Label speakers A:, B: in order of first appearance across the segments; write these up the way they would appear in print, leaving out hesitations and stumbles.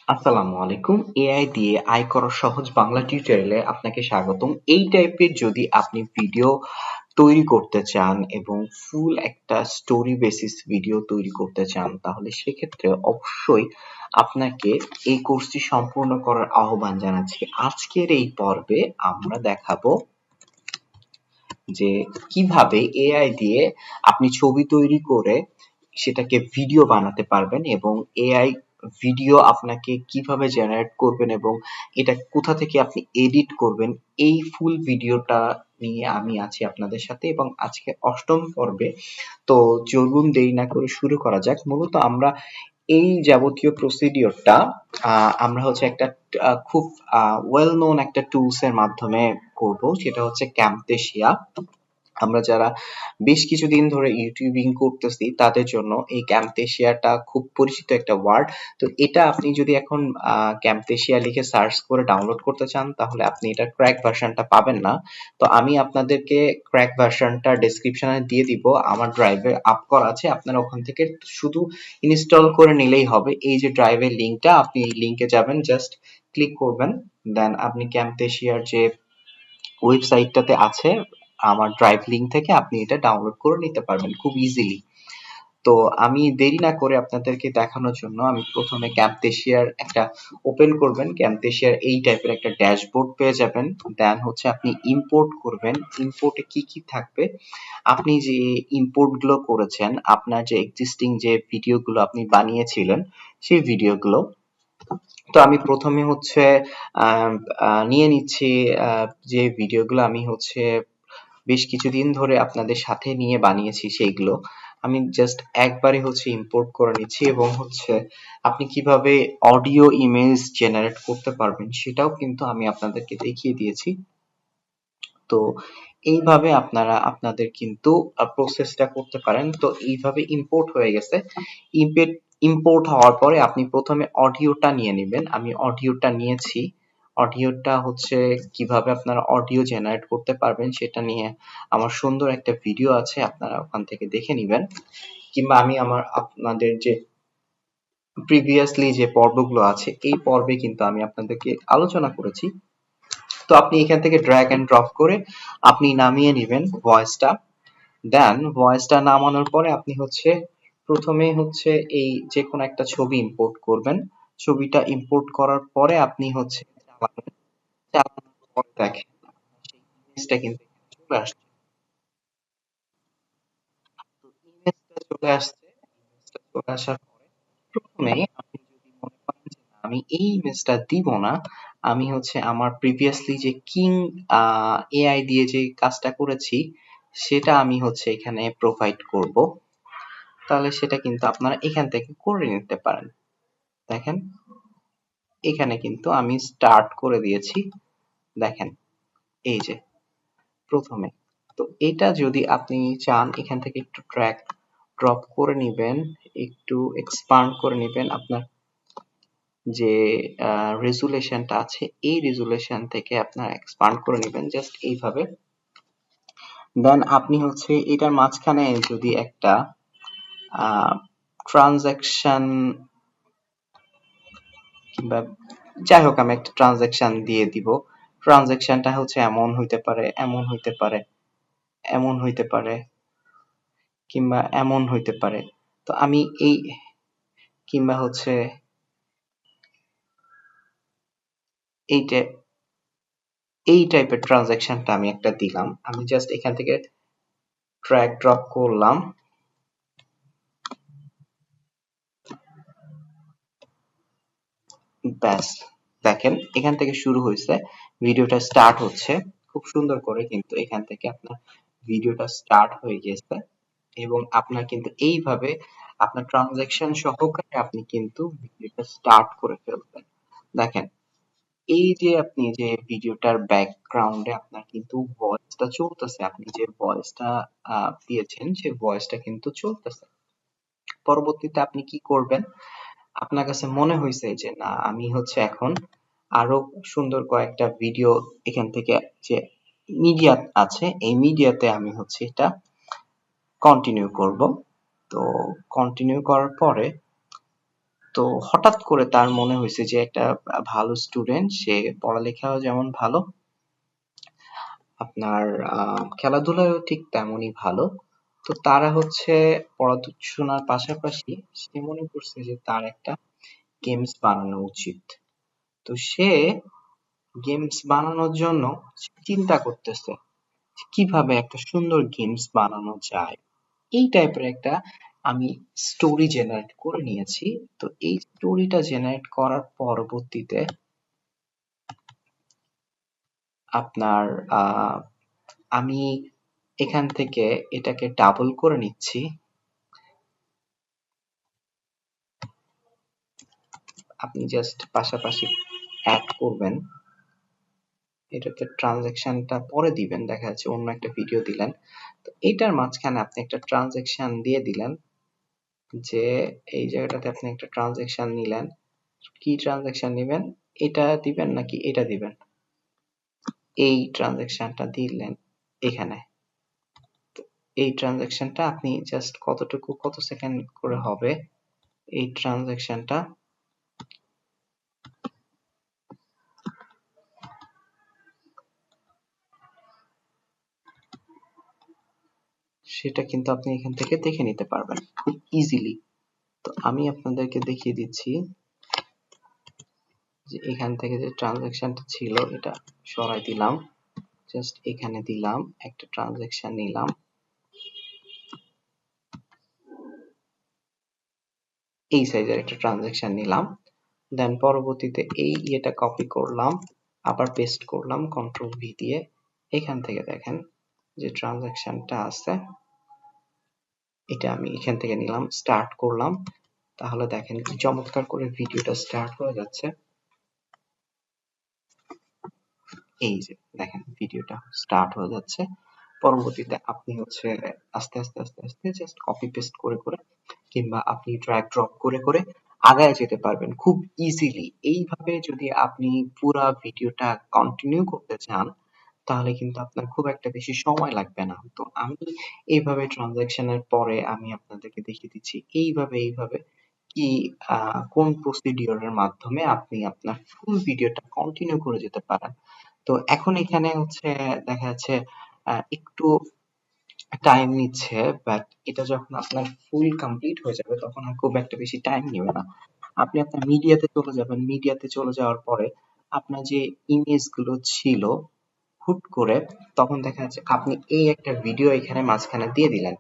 A: আসসালামু আলাইকুম। এআই দিয়ে আয় করার সহজ বাংলা টিউটোরিয়ালে আপনাকে স্বাগতম। এই টাইপের যদি আপনি ভিডিও তৈরি করতে চান এবং ফুল একটা স্টোরি বেসিস ভিডিও তৈরি করতে চান, তাহলে সেক্ষেত্রে অবশ্যই আপনাকে এই কোর্সটি সম্পূর্ণ করার আহ্বান জানাচ্ছি। আজকের এই পর্বে আমরা দেখাবো যে কিভাবে এআই দিয়ে আপনি ছবি তৈরি করে সেটাকে ভিডিও বানাতে পারবেন এবং এআই ভিডিও আপনাকে কিভাবে জেনারেট করবেন এবং এটা কোথা থেকে আপনি এডিট করবেন, এই ফুল ভিডিওটা নিয়ে আমি আছি আপনাদের সাথে এবং আজকে অষ্টম পর্বে। তো চলুন দেরি না করে শুরু করা যাক। মূলত আমরা এই যাবতীয় প্রসিডিওরটা আমরা হচ্ছে একটা খুব ওয়েল নোন একটা টুলস এর মাধ্যমে করব, সেটা হচ্ছে ক্যামটেসিয়া। আমরা যারা বেশ কিছুদিন ধরে ইউটিউবিং করতেছি তাদের জন্য এই ক্যামটেসিয়াটা খুব পরিচিত একটা ওয়ার্ড। তো এটা আপনি যদি এখন ক্যামটেসিয়া লিখে সার্চ করে ডাউনলোড করতে চান, তাহলে আপনি এটা ক্র্যাক ভার্সনটা পাবেন না। তো আমি আপনাদেরকে ক্র্যাক ভার্সনটা ডেসক্রিপশনে দিয়ে দিব, আমার ড্রাইভে আপ করা আছে, আপনারা ওখান থেকে শুধু ইনস্টল করে নিলেই হবে। এই যে ড্রাইভের লিঙ্কটা, আপনি এই লিঙ্কে যাবেন, জাস্ট ক্লিক করবেন, দেন আপনি ক্যামটেসিয়ার যে ওয়েবসাইটটাতে আছে আমার ড্রাইভ লিংক থেকে আপনি এটা ডাউনলোড করে নিতে পারবেন খুব ইজিলি। তো আমি দেরি না করে আপনাদেরকে দেখানোর জন্য আমি প্রথমে ক্যামটেসিয়ার একটা ওপেন করবেন। ক্যামটেসিয়ার এই টাইপের একটা ড্যাশবোর্ড পেয়ে যাবেন। দেন হচ্ছে আপনি ইম্পোর্ট করবেন। ইম্পোর্টে কি কি থাকবে, আপনি যে ইম্পোর্ট গুলো করেছেন, আপনার যে এক্সিস্টিং যে ভিডিওগুলো আপনি বানিয়েছিলেন সেই ভিডিওগুলো। তো আমি প্রথমে হচ্ছে নিয়ে নিচ্ছি যে ভিডিওগুলো আমি হচ্ছে বেশ কিছুদিন ধরে আপনাদের সাথে নিয়ে বানিয়েছি, সেইগুলো আমি জাস্ট একবারে হচ্ছে ইম্পোর্ট করে নিচ্ছি এবং হচ্ছে আপনি কিভাবে অডিও ইমেজ জেনারেট করতে পারবেন সেটাও কিন্তু আমি আপনাদেরকে দেখিয়ে দিয়েছি। তো এইভাবে আপনারা আপনাদের কিন্তু প্রসেসটা করতে পারেন। তো এইভাবে ইম্পোর্ট হয়ে গেছে। ইম্পোর্ট হওয়ার পরে আপনি প্রথমে অডিওটা নিয়ে নেবেন। আমি অডিওটা নিয়েছি। অডিওটা হচ্ছে কিভাবে আপনারা অডিও জেনারেট করতে পারবেন সেটা নিয়ে আমার সুন্দর একটা ভিডিও আছে, আপনারা ওখান থেকে দেখে নিবেন। কিংবা আমি আমার আপনাদের যে প্রিভিয়াসলি যে পর্বগুলো আছে এই পর্বে কিন্তু আমি আপনাদেরকে আলোচনা করেছি। তো আপনি এখান থেকে ড্র্যাগ এন্ড ড্রপ করে আপনি নামিয়ে নেবেন ভয়েসটা। দেন ভয়েসটা নামানোর পরে আপনি হচ্ছে প্রথমে হচ্ছে এই যে কোনো একটা ছবি ইম্পোর্ট করবেন। ছবিটা ইম্পোর্ট করার পরে আপনি হচ্ছে চালাবেন। চালানোর পরে দেখেন সেই ইমেজটা কিন্তু চলে আসছে। তো ইমেজটা চলে আসছে। ইমেজটা চলে আসার পরে প্রথমে আপনি যদি মনে করেন যে না, আমি এই ইমেজটা দিব না, আমি হচ্ছে আমার প্রিভিয়াসলি যে কিং এআই দিয়ে যে কাজটা করেছি সেটা আমি হচ্ছে এখানে প্রোভাইড করব, তাহলে সেটা কিন্তু আপনারা এখান থেকে করে নিতে পারেন। দেখেন এখানে কিন্তু আমি স্টার্ট করে দিয়েছি। দেখেন এই যে প্রথমে। তো এটা যদি আপনি চান এখান থেকে একটু ট্র্যাক ড্রপ করে নিবেন, একটু এক্সপান্ড করে নিবেন আপনার যে রেজুলেশনটা আছে এই রেজুলেশন থেকে আপনার এক্সপান্ড করে নেবেন জাস্ট এইভাবে। দেন আপনি হচ্ছে এটার মাঝখানে যদি একটা ট্রানজাকশন কিংবা যাই হোক আমি একটা ট্রানজাকশন দিয়ে দিব। ট্রানজাকশনটা হচ্ছে এমন হইতে পারে, এমন হইতে পারে, এমন হইতে পারে, কিংবা এমন হইতে পারে। তো আমি এই কিংবা হচ্ছে এইটা এই টাইপের ট্রানজাকশনটা আমি একটা দিলাম। আমি জাস্ট এখান থেকে ড্র্যাগ ড্রপ করলাম। ব্যাস দেখেন এখান থেকে শুরু হয়েছে, ভিডিওটা স্টার্ট হচ্ছে খুব সুন্দর করে, কিন্তু এখান থেকে আপনার ভিডিওটা স্টার্ট হয়ে গেছে এবং আপনার কিন্তু এইভাবে আপনার ট্রানজাকশন সহকারে আপনি কিন্তু ভিডিওটা স্টার্ট করে ফেলবেন। দেখেন এই যে আপনি যে ভিডিওটার ব্যাকগ্রাউন্ডে আপনার কিন্তু ভয়েসটা চলতেছে, আপনি যে ভয়েসটা দিয়েছেন সেই ভয়েসটা কিন্তু চলতেছে। পরবর্তীতে আপনি কি করবেন, আপনার কাছে মনে হয়েছে যে না আমি হচ্ছে এখন আরো সুন্দর কয়েকটা ভিডিও এখান থেকে যে মিডিয়া আছে এই মিডিয়াতে আমি হচ্ছে এটা কন্টিনিউ করব। তো কন্টিনিউ করার পরে তো হঠাৎ করে তার মনে হয়েছে যে একটা ভালো স্টুডেন্ট, সে পড়ালেখাও যেমন ভালো, আপনার খেলাধুলায়ও ঠিক তেমনই ভালো। তো তারা হচ্ছে পড়াশোনার পাশাপাশি সে মনে করছে যে তার একটা গেমস বানানো উচিত। তো সে গেমস বানানোর জন্য চিন্তা করতেছে কিভাবে একটা সুন্দর গেমস বানানো যায়। এই টাইপের একটা আমি স্টোরি জেনারেট করে নিয়েছি। তো এই স্টোরিটা জেনারেট করার পরবর্তীতে আপনার আমি এখান থেকে এটাকে ডাবল করে নিচ্ছি। আপনি জাস্ট পাশাপাশি অ্যাড করবেন, এটাতে ট্রানজেকশনটা পরে দিবেন, দেখা যাচ্ছে অন্য একটা ভিডিও দিলেন, তো এটার মাঝখানে আপনি একটা ট্রানজেকশন দিয়ে দিলেন, যে এই জায়গাটাতে আপনি একটা ট্রানজেকশন নিলেন। কি ট্রানজেকশন নেবেন, এটা দিবেন নাকি এটা দিবেন, এই ট্রানজেকশনটা দিলেন এখানে। এই ট্রানজেকশনটা আপনি জাস্ট কতটুকু, কত সেকেন্ড করে হবে এই ট্রানজেকশনটা, সেটা কিন্তু আপনি এখান থেকে দেখে নিতে পারবেন খুব ইজিলি। তো আমি আপনাদেরকে দেখিয়ে দিচ্ছি যে এখান থেকে যে ট্রানজেকশনটা ছিল এটা সরাই দিলাম, জাস্ট এখানে দিলাম, একটা ট্রানজেকশন নিলাম, এই সাইজের একটা ট্রানজেকশন নিলাম, দেন পরবর্তীতে এই ইয়েটা কপি করলাম, আবার পেস্ট করলাম কন্ট্রোল ভি দিয়ে। এখান থেকে দেখেন যে ট্রানজেকশনটা আছে এটা আমি এখান থেকে নিলাম, স্টার্ট করলাম, তাহলে দেখেন কি চমৎকার করে ভিডিওটা স্টার্ট হয়ে যাচ্ছে। এই যে দেখেন ভিডিওটা স্টার্ট হয়ে যাচ্ছে। পরবর্তীতে আপনি হচ্ছে আস্তে আস্তে আস্তে আস্তে জাস্ট কপি পেস্ট করে করে কিংবা আপনি ড্র্যাগ ড্রপ করে করে আগায় যেতে পারবেন খুব ইজিলি। এইভাবে যদি আপনি পুরা ভিডিওটা কন্টিনিউ করতে চান তাহলে কিন্তু আপনার খুব একটা বেশি সময় লাগবে না। তো আমি এইভাবে ট্রানজাকশনের পরে আমি আপনাদেরকে দেখিয়ে দিচ্ছি এইভাবে কি কোন প্রসিডিওরের মাধ্যমে আপনি আপনার ফুল ভিডিওটা কন্টিনিউ করে যেতে পারেন। তো এখন এখানে হচ্ছে দেখা যাচ্ছে একটু টাইম নিচ্ছে, বাট এটা যখন আপনার ফুল কমপ্লিট হয়ে যাবে তখন আর খুব একটা বেশি টাইম নেবে না। আপনি আপনার মিডিয়াতে চলে যাবেন, মিডিয়াতে চলে যাওয়ার পরে আপনার যে ইমেজ গুলো ছিল হুট করে তখন দেখা যাচ্ছে আপনি এই একটা ভিডিও এখানে মাঝখানে দিয়ে দিলেন,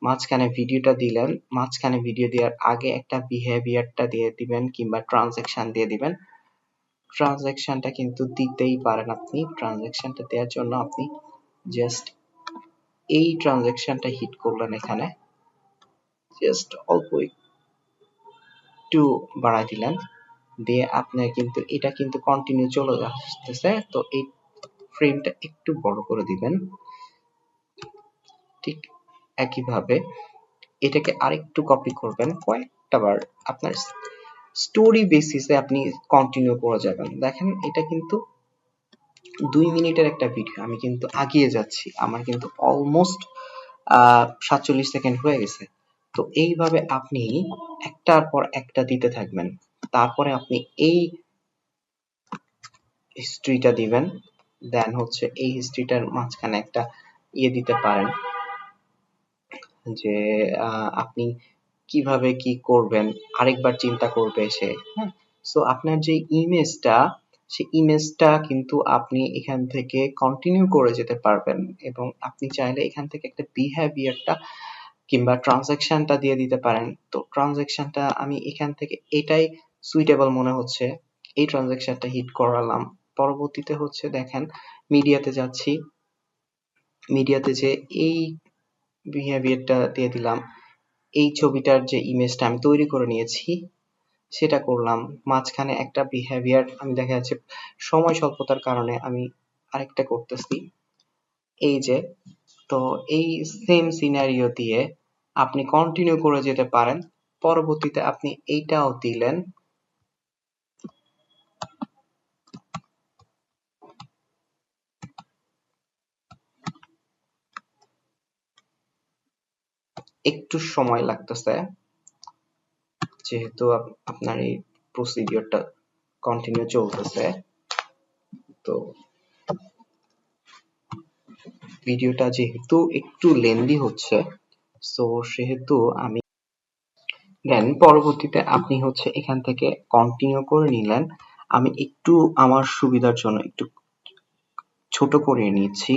A: মাঝখানে ভিডিওটা দিলেন, মাঝখানে ভিডিও দেওয়ার আগে একটা বিহেভিয়ারটা দিয়ে দিবেন কিংবা ট্রানজেকশন দিয়ে দিবেন। ট্রানজেকশনটা কিন্তু দিতেই পারেন, আপনি ট্রানজেকশনটা দেওয়ার জন্য আপনি জাস্ট এই ট্রানজেকশনটা হিট করলেন, এখানে জাস্ট অল্প একটু বাড়াই দিলেন, দিয়ে আপনার কিন্তু এটা কিন্তু কন্টিনিউ চলে আসতেছে। তো এই ফ্রেমটা একটু বড় করে দিবেন, ঠিক একইভাবে এটাকে আরেকটু কপি করবেন কয়েকটা বার, আপনার স্টোরি বেসিসে আপনি কন্টিনিউ করে যাবেন। দেখেন এটা কিন্তু 2 মিনিটের একটা ভিডিও, আমি কিন্তু আগিয়ে যাচ্ছি, আমার কিন্তু অলমোস্ট 47 সেকেন্ড হয়ে গেছে। তো এইভাবে আপনি একটার পর একটা দিতে থাকবেন, তারপরে আপনি এই হিস্ট্রিটা দিবেন, দেন হচ্ছে এই হিস্ট্রিটার মাঝখানে একটা ইয়ে দিতে পারেন যে আপনি কিভাবে কি করবেন আরেকবার চিন্তা করবে সে, হ্যাঁ। সো আপনার যে ইমেজটা, সেই ইমেজটা কিন্তু আপনি এখান থেকে কন্টিনিউ করে যেতে পারবেন এবং আপনি চাইলে এখান থেকে একটা বিহেভিয়ারটা কিংবা ট্রানজ্যাকশনটা দিয়ে দিতে পারেন। তো ট্রানজ্যাকশনটা আমি এখান থেকে এটাই সুইটেবল মনে হচ্ছে, এই ট্রানজ্যাকশনটা হিট করালাম। পরবর্তীতে হচ্ছে দেখেন মিডিয়াতে যাচ্ছি, মিডিয়াতে যে এই বিহেভিয়ারটা দিয়ে দিলাম, এই ছবিটার যে ইমেজটা আমি তৈরি করে নিয়েছি সেটা করলাম, মাঝখানে একটা বিহেভিয়ার আমি দেখা যাচ্ছে সময় স্বল্পতার কারণে আমি আরেকটা করতেছি, এই যে। তো এই সেম সিনারিও দিয়ে আপনি কন্টিনিউ করে যেতে পারেন। পরবর্তীতে আপনি এইটাও দিলেন, একটু সময় লাগতেছে, যেহেতু আপনার এই প্রসিডিওরটা কন্টিনিউ চলতেছে, তো ভিডিওটা যেহেতু একটু লেন্দি হচ্ছে, সো সেহেতু আমি দেন পরবর্তীতে আপনি হচ্ছে এখান থেকে কন্টিনিউ করে নিলেন। আমি একটু আমার সুবিধার জন্য একটু ছোট করে নিচ্ছি।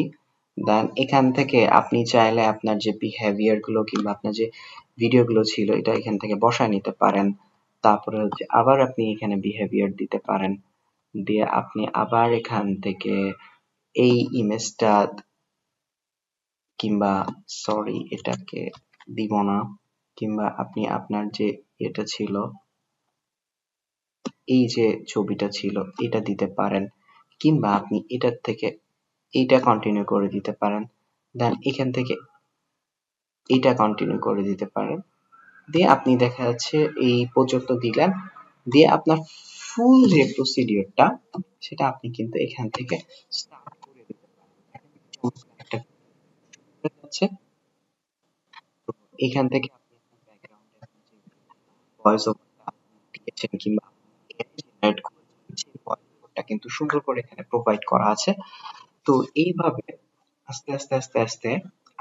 A: দেন এখান থেকে আপনি চাইলে আপনার যে বিহেভিয়ার গুলো কিংবা আপনার যে ভিডিও গুলো ছিল এটা এখান থেকে বসায় নিতে পারেন। তারপরে হচ্ছে আবার আপনি এখানে বিহেভিয়ার দিতে পারেন, দিয়ে আপনি আবার এখান থেকে এই ইমেজটা কিংবা সরি এটাকে দিব না, কিংবা আপনি আপনার যে এটা ছিল, এই যে ছবিটা ছিল এটা দিতে পারেন, কিংবা আপনি এটার থেকে এইটা কন্টিনিউ করে দিতে পারেন। দেন এখান থেকে এইটা কন্টিনিউ করে দিতে পারেন, দিয়ে আপনি দেখা যাচ্ছে এই পর্যন্ত দিলেন, দিয়ে আপনার ফুল যে প্রসিডিওরটা সেটা আপনি কিন্তু এখান থেকে স্টার্ট করে দিতে পারেন। একটা হচ্ছে তো এখান থেকে আপনি আপনার ব্যাকগ্রাউন্ডে ভয়েস ওভারটা দিয়েছেন কিংবা জেনারেট করেছেন সেই ভয়েস ওভারটা কিন্তু সুন্দর করে এখানে প্রোভাইড করা আছে। তো এইভাবে আস্তে আস্তে আস্তে আস্তে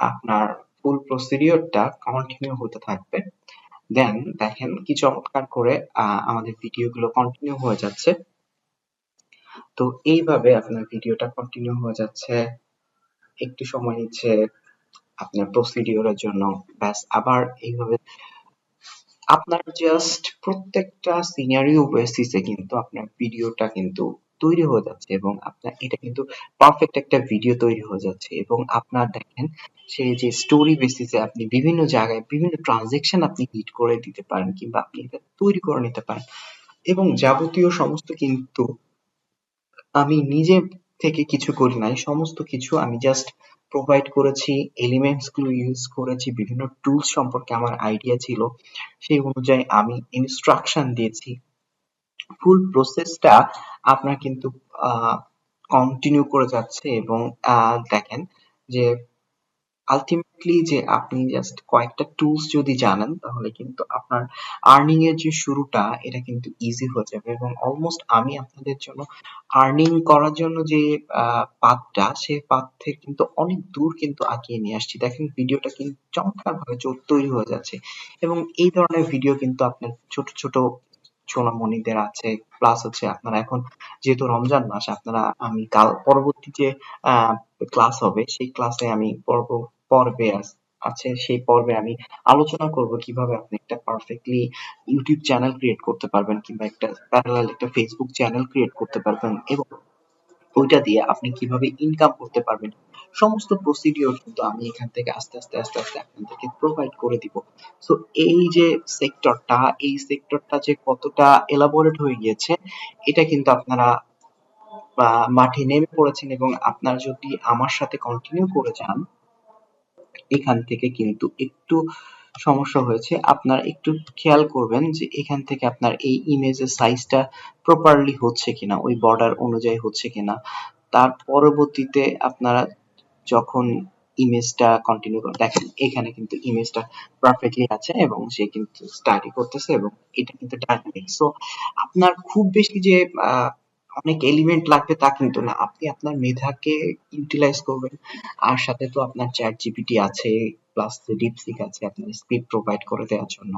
A: আপনার ফুল প্রসিডিওরটা কন্টিনিউ হতে থাকবে। দেন দেখেন কি চমৎকার করে আমাদের ভিডিওগুলো কন্টিনিউ হয়ে যাচ্ছে। তো এইভাবে আপনার ভিডিওটা কন্টিনিউ হয়ে যাচ্ছে, একটু সময় নিচ্ছে আপনার প্রসিডিওরের জন্য, ব্যাস আবার এইভাবে আপনার জাস্ট প্রত্যেকটা সিনারিও বেসিসে কিন্তু আপনার ভিডিওটা কিন্তু তৈরি হয়ে যাচ্ছে, এবং আপনার এটা কিন্তু পারফেক্ট একটা ভিডিও তৈরি হয়ে যাচ্ছে। এবং আপনার দেখেন সেই যে স্টোরি বেসিসে আপনি বিভিন্ন জায়গায় বিভিন্ন ট্রানজেকশন আপনি হিট করে দিতে পারেন কিংবা আপনি এটা তৈরি করে নিতে পারেন, এবং যাবতীয় সমস্ত কিন্তু আমি নিজে থেকে কিছু করি নাই, সমস্ত কিছু আমি জাস্ট প্রোভাইড করেছি, এলিমেন্টস গুলো ইউজ করেছি, বিভিন্ন টুলস সম্পর্কে আমার আইডিয়া ছিল, সেই অনুযায়ী আমি ইনস্ট্রাকশন দিয়েছি। ফুল প্রসেসটা আপনার কিন্তু কন্টিনিউ করে যাচ্ছে, এবং দেখেন যে আলটিমেটলি যে আপনি জাস্ট কয়েকটা টুলস যদি জানেন তাহলে কিন্তু আপনার আর্নিং এর যে শুরুটা এটা কিন্তু ইজি হয়ে যাবে। এবং অলমোস্ট আমি আপনাদের জন্য আর্নিং করার জন্য যে পাথটা সেই পাথ থেকে কিন্তু অনেক দূর কিন্তু আগিয়ে নিয়ে আসছি। দেখেন ভিডিওটা কিন্তু চমৎকার ভাবে তৈরি হয়ে যাচ্ছে, এবং এই ধরনের ভিডিও কিন্তু আপনার ছোট ছোট সোনামণিদের আছে। প্লাস হচ্ছে আপনারা এখন যেহেতু রমজান মাস, আপনারা আমি কাল পরবর্তী যে ক্লাস হবে সেই ক্লাসে আমি পর্বে আছে, সেই পর্বে আমি আলোচনা করব কিভাবে আপনি একটা পারফেক্টলি ইউটিউব চ্যানেল ক্রিয়েট করতে পারবেন কিংবা একটা প্যারালাল একটা ফেসবুক চ্যানেল ক্রিয়েট করতে পারবেন, এবং ওইটা দিয়ে আপনি কিভাবে ইনকাম করতে পারবেন। সমস্ত প্রসিডিওর কিন্তু আমি এখান থেকে আস্তে আস্তে আস্তে আস্তে আপনাদেরকে প্রোভাইড করে দিব। সো এই যে সেক্টরটা, এই সেক্টরটা যে কতটা এলাবোরেট হয়ে গিয়েছে এটা কিন্তু আপনারা মাঠে নেমে পড়েছেন, এবং আপনারা যদি আমার সাথে কন্টিনিউ করে যান, এখান থেকে কিন্তু একটু সমস্যা হয়েছে। আপনারা একটু খেয়াল করবেন যে এখান থেকে আপনার এই ইমেজের সাইজটা প্রপারলি হচ্ছে কিনা, ওই বর্ডার অনুযায়ী হচ্ছে কিনা। তার পরবর্তীতে আপনারা যখন ইমেজটা কন্টিনিউ করে দেখেন এখানে কিন্তু ইমেজটা পারফেক্টলি আছে এবং সে কিন্তু স্টাডি করতেছে, এবং এটা কিন্তু ডাইনামিক। সো আপনার খুব বেশি যে অনেক এলিমেন্ট লাগবে তা কিন্তু না, আপনি আপনার মেধাকে ইউটিলাইজ করবেন। আর সাথে তো আপনার চ্যাট জিপিটি আছে, প্লাস ডিপসিক আছে আপনার স্পিড প্রোভাইড করে দেওয়ার জন্য,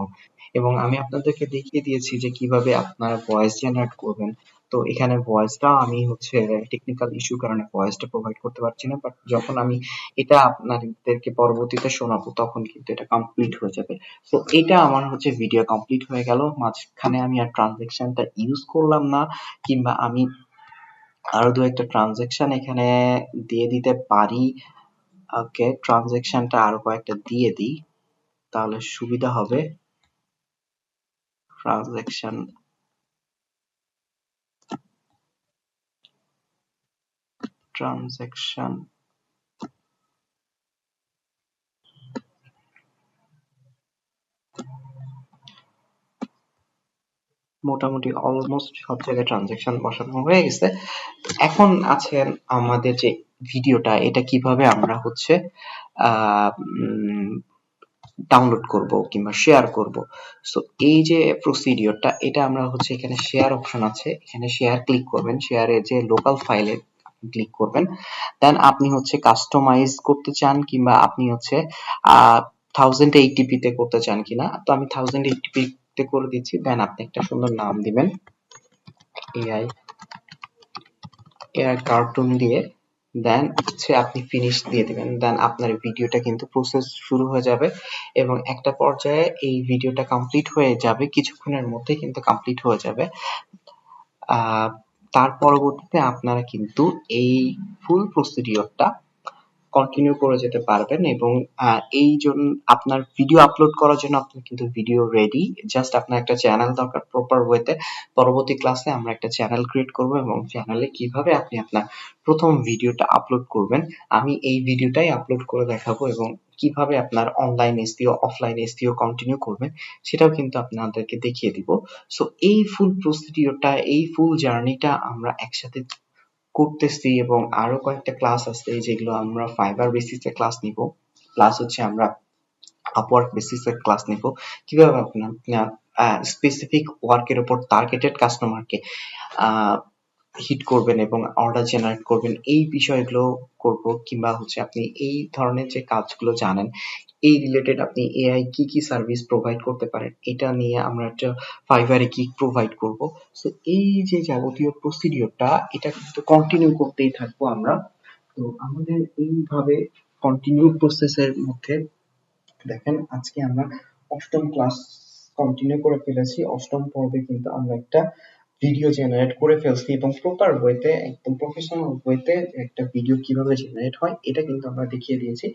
A: এবং আমি আপনাদেরকে দেখিয়ে দিয়েছি যে কিভাবে আপনারা ভয়েস জেনারেট করবেন। তো এখানে ভয়েসটা আমি হচ্ছে টেকনিক্যাল ইস্যুর কারণে ভয়েসটা প্রোভাইড করতে পারছি না, বাট যখন আমি এটা আপনাদেরকে পরবর্তীতে শোনাবো তখন কিন্তু এটা কমপ্লিট হয়ে যাবে। তো এটা আমার হচ্ছে ভিডিও কমপ্লিট হয়ে গেল, মাঝখানে আমি আর ট্রানজেকশনটা ইউজ করলাম না, কিংবা আমি আরো দু একটা ট্রানজেকশন এখানে দিয়ে দিতে পারি। ওকে, ট্রানজেকশনটা আরো কয়েকটা দিয়ে দিই তাহলে সুবিধা হবে। ট্রানজেকশন ট্রানজেকশন মোটামুটি অলমোস্ট সব জায়গায় ট্রানজেকশন বসানো হয়ে গেছে। এখন আছে আমাদের যে ভিডিওটা, এটা কিভাবে আমরা হচ্ছে ডাউনলোড করব কিংবা শেয়ার করব। সো এই যে প্রসিডিওরটা, এটা আমরা হচ্ছে এখানে শেয়ার অপশন আছে, এখানে শেয়ার ক্লিক করবেন, শেয়ারে যে লোকাল ফাইলে ক্লিক করবেন, দেন আপনি হচ্ছে কাস্টমাইজ করতে চান কিংবা আপনি হচ্ছে 1080p তে করতে চান কিনা। তো আমি 1080p তে করে দিচ্ছি, দেন আপনি একটা সুন্দর নাম দিবেন এআই এআই কার্টুন দিয়ে, দেন হচ্ছে আপনি ফিনিশ দিয়ে দিবেন, দেন আপনার ভিডিওটা কিন্তু প্রসেস শুরু হয়ে যাবে এবং একটা পর্যায়ে এই ভিডিওটা কমপ্লিট হয়ে যাবে, কিছুক্ষণের মধ্যে কিন্তু কমপ্লিট হয়ে যাবে। আহ তার পরবর্তীতে আপনারা কিন্তু এই ফুল প্রসিডিওরটা কন্টিনিউ করে যেতে পারবেন এবং এই জন্য আপনার ভিডিও আপলোড করার জন্য আপনার কিন্তু ভিডিও রেডি, জাস্ট আপনার একটা চ্যানেল দরকার প্রপার ওয়েতে। পরবর্তী ক্লাসে আমরা একটা চ্যানেল ক্রিয়েট করব এবং চ্যানেলে কিভাবে আপনি আপনার প্রথম ভিডিওটা আপলোড করবেন আমি এই ভিডিওটাই আপলোড করে দেখাবো এবং কিভাবে আপনার online SEO offline SEO continue করবেন সেটাও কিন্তু আপনাদেরকে দেখিয়ে দিব। সো এই ফুল প্রসিডিওরটা, এই ফুল জার্নিটা আমরা একসাথে করতেছি এবং আরো কয়েকটা ক্লাস আছে যেগুলো আমরা ফাইবার বেসিসে ক্লাস নিব, প্লাস হচ্ছে আমরা আপওয়ার্ক বেসিসে ক্লাস নিব কিভাবে আপনার স্পেসিফিক ওয়ার্কের উপর টার্গেটেড কাস্টমারকে হিট করবেন এবং অর্ডার জেনারেট করবেন, এই বিষয়গুলো করব। কিংবা হচ্ছে আপনি এই ধরনের যে কাজগুলো জানেন এই রিলেটেড আপনি এআই কি কি সার্ভিস প্রোভাইড করতে পারেন এটা নিয়ে আমরা একটা ফাইবারে কি প্রোভাইড করব। সো এই যে যাবতীয় প্রসিডিওরটা এটা কিন্তু কন্টিনিউ করতেই থাকবো আমরা। তো আমাদের এইভাবে কন্টিনিউ প্রসেসের মধ্যে দেখেন আজকে আমরা অষ্টম ক্লাস কন্টিনিউ করে ফেলেছি। অষ্টম পর্বে কিন্তু আমরা একটা ভিডিও জেনারেট করে ফেলছি এবং প্রপার ওয়েতে একদম প্রফেশনাল ওয়েতে একটা ভিডিও কিভাবে জেনারেট হয় এটা কিন্তু আমরা দেখিয়ে দিয়েছি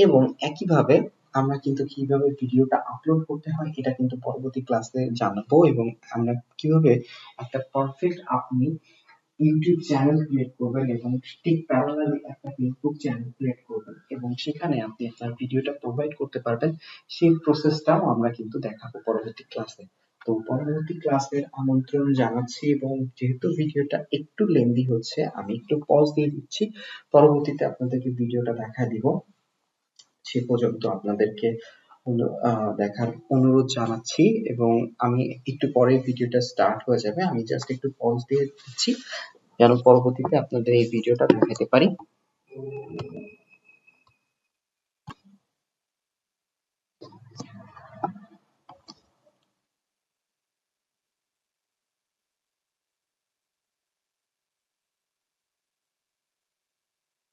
A: এবং একইভাবে আমরা কিন্তু কিভাবে ভিডিওটা আপলোড করতে হয় এটা কিন্তু পরবর্তী ক্লাসে জানাবো এবং আমরা কিভাবে একটা পারফেক্ট আপনি ইউটিউব চ্যানেল ক্রিয়েট করবেন এবং ঠিক প্যারালালি একটা ফেসবুক চ্যানেল ক্রিয়েট করবেন এবং সেখানে আপনি আপনার ভিডিওটা প্রোভাইড করতে পারবেন, সেই প্রসেসটাও আমরা কিন্তু দেখাবো পরবর্তী ক্লাসে। তো পরবর্তী ক্লাসের আমন্ত্রণ জানাচ্ছি এবং যেহেতু ভিডিওটা একটু লেন্দি হচ্ছে আমি একটু পজ দিয়ে দিচ্ছি, পরবর্তীতে আপনাদেরকে ভিডিওটা দেখা দিব। সে পর্যন্ত আপনাদেরকে দেখার অনুরোধ জানাচ্ছি এবং আমি একটু পরে ভিডিওটা স্টার্ট হয়ে যাবে, আমি জাস্ট একটু পজ দিয়ে দিচ্ছি যেন পরবর্তীতে আপনাদের এই ভিডিওটা দেখাতে পারি।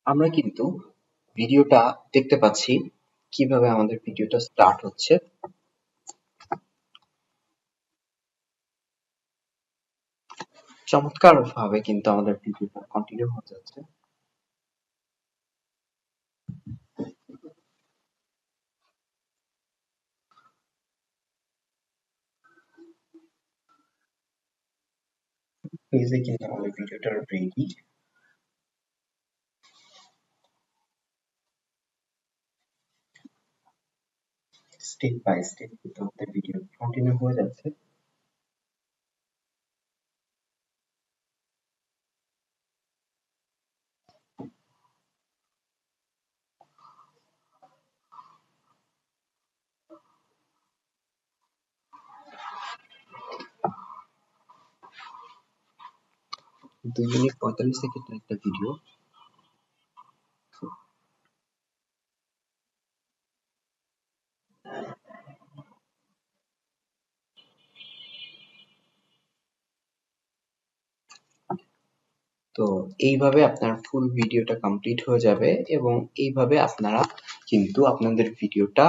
A: আমরা কিন্তু ভিডিওটা দেখতে পাচ্ছি কিভাবে আমাদের ভিডিওটা স্টার্ট হচ্ছে। চমৎকার ভাবে কিন্তু আমাদের ভিডিওটা কন্টিনিউ হয়ে যাচ্ছে। পেজে কিন্তু আমাদের ভিডিওটা রেডি, স্টেপ বাই স্টেপ কিন্তু আমাদের ভিডিও কন্টিনিউ হয়ে যাচ্ছে। দুই মিনিট 45 সেকেন্ডের একটা ভিডিও। তো এইভাবে আপনার ফুল ভিডিওটা কমপ্লিট হয়ে যাবে এবং এইভাবে আপনারা কিন্তু আপনাদের ভিডিওটা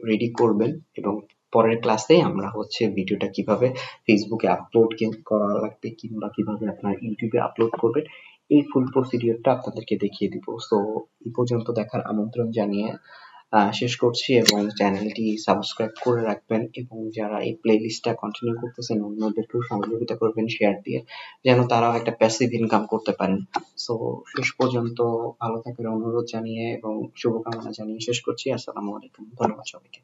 A: রেডি করবেন এবং পরের ক্লাসে আমরা হচ্ছে ভিডিওটা কিভাবে ফেসবুকে আপলোড করা লাগবে কিংবা কিভাবে আপনার ইউটিউবে আপলোড করবেন এই ফুল প্রসিডিওরটা আপনাদেরকে দেখিয়ে দিব। সো এই পর্যন্ত দেখার আমন্ত্রণ জানিয়ে শেষ করছি এবং চ্যানেলটি সাবস্ক্রাইব করে রাখবেন এবং যারা এই প্লেলিস্টটা কন্টিনিউ করতেছেন অন্যদেরকেও সহযোগিতা করবেন শেয়ার দিয়ে যেন তারাও একটা প্যাসিভ ইনকাম করতে পারেন। সো শেষ পর্যন্ত ভালো থাকার অনুরোধ জানিয়ে এবং শুভকামনা জানিয়ে শেষ করছি। আসসালামু আলাইকুম, ধন্যবাদ সবাইকে।